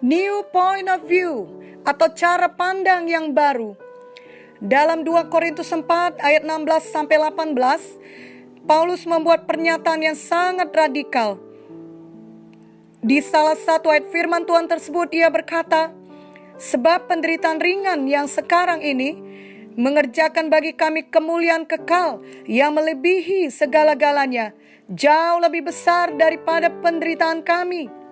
New point of view atau cara pandang yang baru. Dalam 2 Korintus 4 ayat 16-18, Paulus membuat pernyataan yang sangat radikal. Di salah satu ayat firman Tuhan tersebut ia berkata, "Sebab penderitaan ringan yang sekarang ini mengerjakan bagi kami kemuliaan kekal yang melebihi segala-galanya, jauh lebih besar daripada penderitaan kami."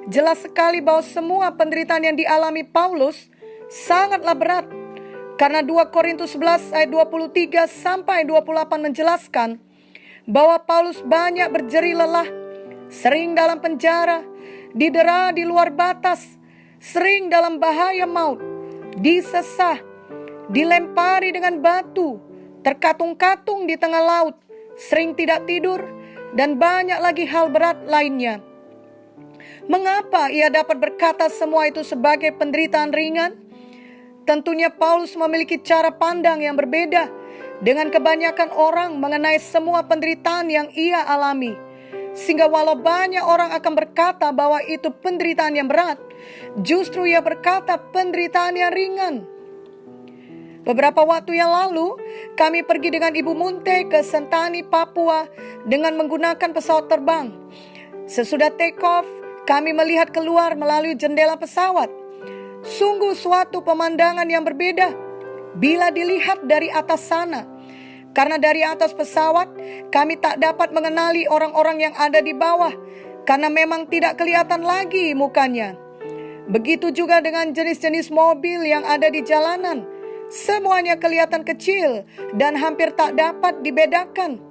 Jelas sekali bahwa semua penderitaan yang dialami Paulus sangatlah berat. Karena 2 Korintus 11 ayat 23-28 menjelaskan bahwa Paulus banyak berjeri lelah, sering dalam penjara, didera di luar batas, sering dalam bahaya maut, disesah, dilempari dengan batu, terkatung-katung di tengah laut, sering tidak tidur, dan banyak lagi hal berat lainnya. Mengapa ia dapat berkata semua itu sebagai penderitaan ringan? Tentunya Paulus memiliki cara pandang yang berbeda dengan kebanyakan orang mengenai semua penderitaan yang ia alami. Sehingga walau banyak orang akan berkata bahwa itu penderitaan yang berat, justru ia berkata penderitaan yang ringan. Beberapa waktu yang lalu, kami pergi dengan Ibu Munte ke Sentani, Papua dengan menggunakan pesawat terbang. Sesudah take off, kami melihat keluar melalui jendela pesawat. Sungguh suatu pemandangan yang berbeda bila dilihat dari atas sana. Karena dari atas pesawat, kami tak dapat mengenali orang-orang yang ada di bawah, karena memang tidak kelihatan lagi mukanya. Begitu juga dengan jenis-jenis mobil yang ada di jalanan. Semuanya kelihatan kecil dan hampir tak dapat dibedakan.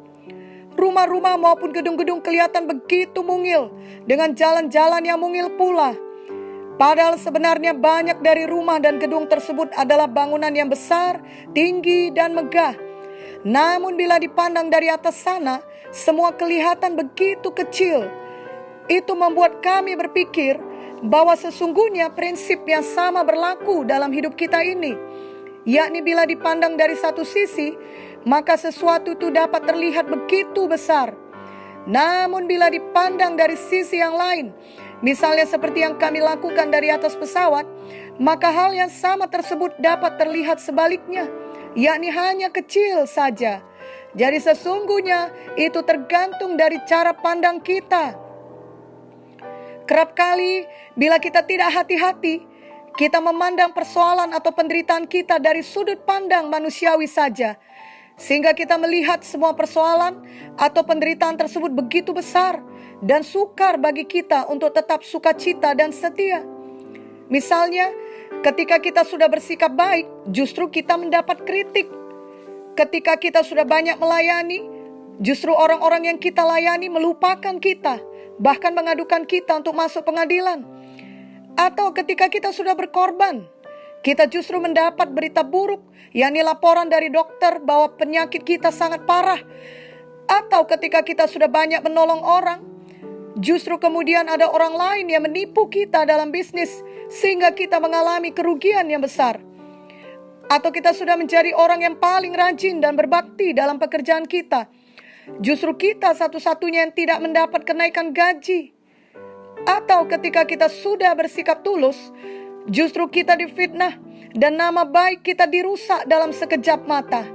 Rumah-rumah maupun gedung-gedung kelihatan begitu mungil, dengan jalan-jalan yang mungil pula. Padahal sebenarnya banyak dari rumah dan gedung tersebut adalah bangunan yang besar, tinggi, dan megah. Namun bila dipandang dari atas sana, semua kelihatan begitu kecil. Itu membuat kami berpikir bahwa sesungguhnya prinsip yang sama berlaku dalam hidup kita ini. Yakni bila dipandang dari satu sisi, maka sesuatu itu dapat terlihat begitu besar. Namun bila dipandang dari sisi yang lain, misalnya seperti yang kami lakukan dari atas pesawat, maka hal yang sama tersebut dapat terlihat sebaliknya, yakni hanya kecil saja. Jadi sesungguhnya itu tergantung dari cara pandang kita. Kerap kali bila kita tidak hati-hati, kita memandang persoalan atau penderitaan kita dari sudut pandang manusiawi saja, sehingga kita melihat semua persoalan atau penderitaan tersebut begitu besar dan sukar bagi kita untuk tetap sukacita dan setia. Misalnya, ketika kita sudah bersikap baik, justru kita mendapat kritik. Ketika kita sudah banyak melayani, justru orang-orang yang kita layani melupakan kita, bahkan mengadukan kita untuk masuk pengadilan. Atau ketika kita sudah berkorban, kita justru mendapat berita buruk, yakni laporan dari dokter bahwa penyakit kita sangat parah. Atau ketika kita sudah banyak menolong orang, justru kemudian ada orang lain yang menipu kita dalam bisnis, sehingga kita mengalami kerugian yang besar. Atau kita sudah menjadi orang yang paling rajin dan berbakti dalam pekerjaan kita, justru kita satu-satunya yang tidak mendapat kenaikan gaji. Atau ketika kita sudah bersikap tulus, justru kita difitnah dan nama baik kita dirusak dalam sekejap mata.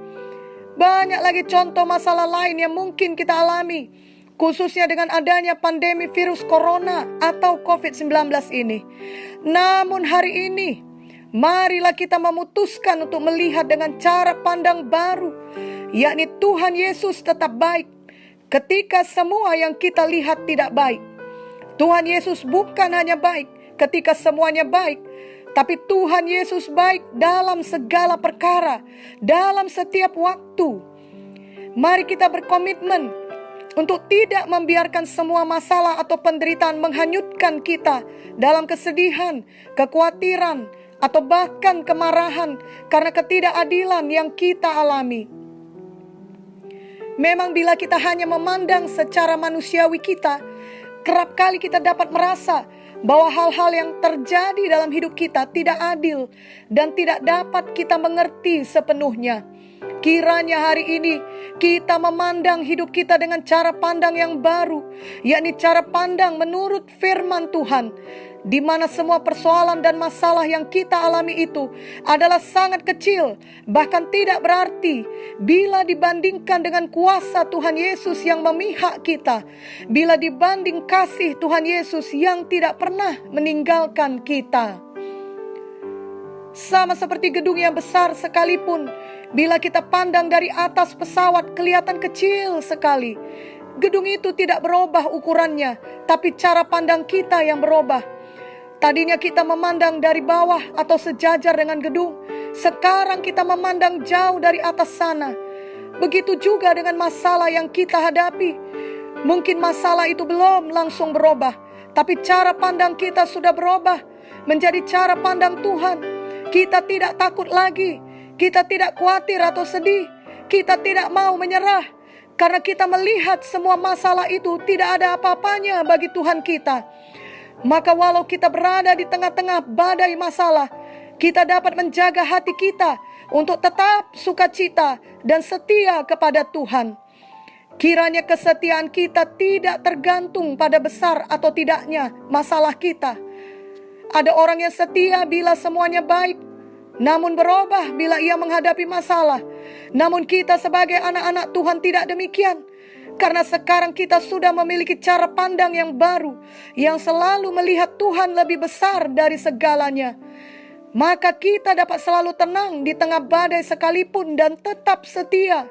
Banyak lagi contoh masalah lain yang mungkin kita alami, khususnya dengan adanya pandemi virus corona atau COVID-19 ini. Namun hari ini, marilah kita memutuskan untuk melihat dengan cara pandang baru, yakni Tuhan Yesus tetap baik ketika semua yang kita lihat tidak baik. Tuhan Yesus bukan hanya baik ketika semuanya baik, tapi Tuhan Yesus baik dalam segala perkara, dalam setiap waktu. Mari kita berkomitmen untuk tidak membiarkan semua masalah atau penderitaan menghanyutkan kita dalam kesedihan, kekhawatiran, atau bahkan kemarahan karena ketidakadilan yang kita alami. Memang bila kita hanya memandang secara manusiawi kita, kerap kali kita dapat merasa bahwa hal-hal yang terjadi dalam hidup kita tidak adil dan tidak dapat kita mengerti sepenuhnya. Kiranya hari ini kita memandang hidup kita dengan cara pandang yang baru, yakni cara pandang menurut firman Tuhan, di mana semua persoalan dan masalah yang kita alami itu adalah sangat kecil, bahkan tidak berarti bila dibandingkan dengan kuasa Tuhan Yesus yang memihak kita, bila dibanding kasih Tuhan Yesus yang tidak pernah meninggalkan kita. Sama seperti gedung yang besar sekalipun, bila kita pandang dari atas pesawat kelihatan kecil sekali. Gedung itu tidak berubah ukurannya, tapi cara pandang kita yang berubah. Tadinya kita memandang dari bawah atau sejajar dengan gedung, sekarang kita memandang jauh dari atas sana. Begitu juga dengan masalah yang kita hadapi. Mungkin masalah itu belum langsung berubah, tapi cara pandang kita sudah berubah menjadi cara pandang Tuhan. Kita tidak takut lagi, kita tidak khawatir atau sedih, kita tidak mau menyerah, karena kita melihat semua masalah itu tidak ada apa-apanya bagi Tuhan kita. Maka walau kita berada di tengah-tengah badai masalah, kita dapat menjaga hati kita untuk tetap sukacita dan setia kepada Tuhan. Kiranya kesetiaan kita tidak tergantung pada besar atau tidaknya masalah kita. Ada orang yang setia bila semuanya baik, namun berubah bila ia menghadapi masalah. Namun kita sebagai anak-anak Tuhan tidak demikian. Karena sekarang kita sudah memiliki cara pandang yang baru, yang selalu melihat Tuhan lebih besar dari segalanya. Maka kita dapat selalu tenang di tengah badai sekalipun dan tetap setia.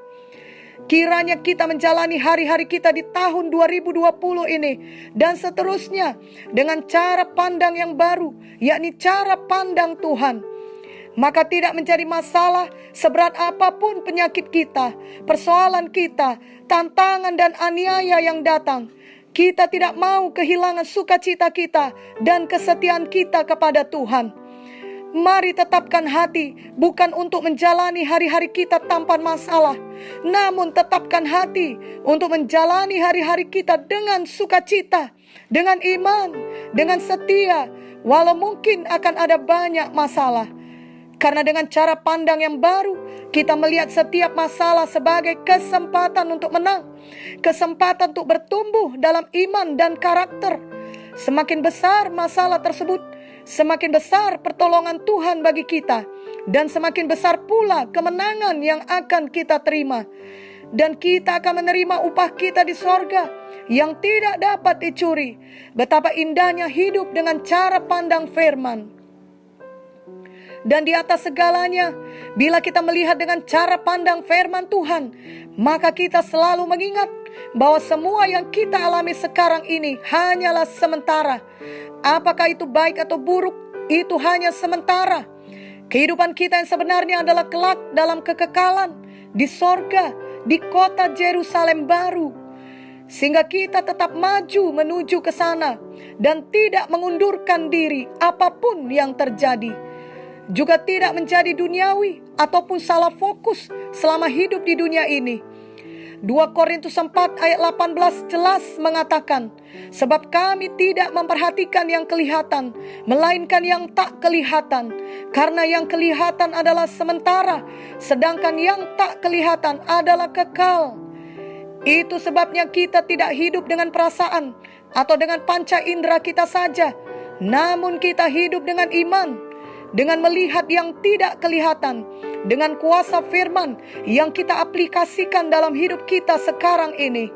Kiranya kita menjalani hari-hari kita di tahun 2020 ini dan seterusnya dengan cara pandang yang baru, yakni cara pandang Tuhan. Maka tidak menjadi masalah seberat apapun penyakit kita, persoalan kita, tantangan dan aniaya yang datang. Kita tidak mau kehilangan sukacita kita dan kesetiaan kita kepada Tuhan. Mari tetapkan hati, bukan untuk menjalani hari-hari kita tanpa masalah, namun tetapkan hati untuk menjalani hari-hari kita dengan sukacita, dengan iman, dengan setia, walau mungkin akan ada banyak masalah. Karena dengan cara pandang yang baru, kita melihat setiap masalah sebagai kesempatan untuk menang, kesempatan untuk bertumbuh dalam iman dan karakter. Semakin besar masalah tersebut, semakin besar pertolongan Tuhan bagi kita, dan semakin besar pula kemenangan yang akan kita terima. Dan kita akan menerima upah kita di sorga yang tidak dapat dicuri. Betapa indahnya hidup dengan cara pandang firman. Dan di atas segalanya, bila kita melihat dengan cara pandang firman Tuhan, maka kita selalu mengingat bahwa semua yang kita alami sekarang ini hanyalah sementara. Apakah itu baik atau buruk, itu hanya sementara. Kehidupan kita yang sebenarnya adalah kelak dalam kekekalan, di sorga, di kota Yerusalem baru. Sehingga kita tetap maju menuju ke sana dan tidak mengundurkan diri apapun yang terjadi. Juga tidak menjadi duniawi ataupun salah fokus selama hidup di dunia ini. 2 Korintus 4 ayat 18 jelas mengatakan, sebab kami tidak memperhatikan yang kelihatan, melainkan yang tak kelihatan. Karena yang kelihatan adalah sementara, sedangkan yang tak kelihatan adalah kekal. Itu sebabnya kita tidak hidup dengan perasaan atau dengan panca indera kita saja, namun kita hidup dengan iman, dengan melihat yang tidak kelihatan, dengan kuasa firman yang kita aplikasikan dalam hidup kita sekarang ini.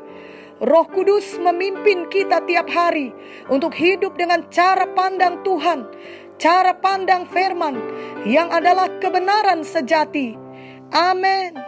Roh Kudus memimpin kita tiap hari untuk hidup dengan cara pandang Tuhan, cara pandang firman yang adalah kebenaran sejati. Amin.